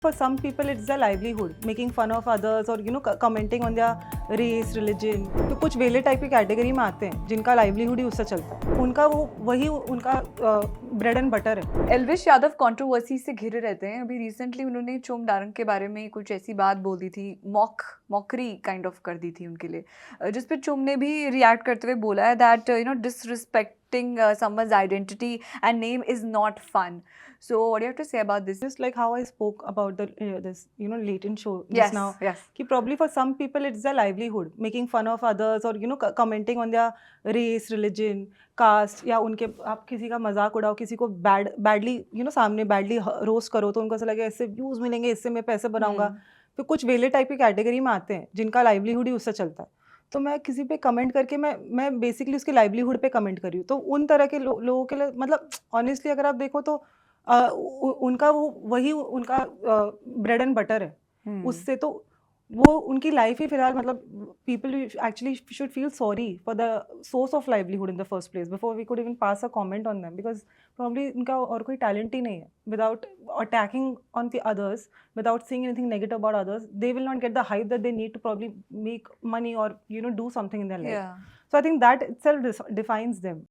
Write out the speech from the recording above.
For some people, it's their livelihood, making fun of others or commenting on their race, religion. तो कुछ वेले type की category में आते हैं जिनका लाइवलीहुड ही उससे चलता है, उनका वही उनका ब्रेड एंड बटर है। एल्विश यादव कंट्रोवर्सी से घिरे रहते हैं। अभी रिसेंटली उन्होंने चोम डारंग के बारे में कुछ ऐसी बात बोल दी थी, मॉकरी काइंड ऑफ कर दी थी उनके लिए, जिस पे चोम ने भी रिएक्ट करते हुए बोला है that disrespecting someone's identity and name is not fun. So what do you have to say about this? Just like how I spoke about the this latent show just Yes, now. yes. कि probably for some people it's their livelihood, making fun of others or commenting on their race, religion, caste, या उनके आप किसी का मजाक उड़ाओ, किसी को बैडली सामने बैडली रोस्ट करो तो उनको ऐसा लगे इससे व्यूज मिलेंगे, इससे मैं पैसे बनाऊंगा। फिर कुछ वेले टाइप की कैटेगरी में आते हैं जिनका लाइवलीहुड ही उससे चलता है। तो मैं किसी पे कमेंट करके मैं बेसिकली उसके लाइवलीहुड पे कमेंट कर रही हूँ। तो उन तरह के लोगों के लिए मतलब ऑनेस्टली अगर आप देखो तो उनका वही उनका ब्रेड एंड बटर है। उससे तो वो उनकी लाइफ ही फिलहाल मतलब people actually should feel sorry for the source of livelihood in the first place before we could even pass a comment on them, because probably उनका और कोई टैलेंट ही नहीं है। Without attacking on the others, without seeing anything negative about others, they will not get the hype that they need to probably make money और do something in their life. So I think that itself defines them.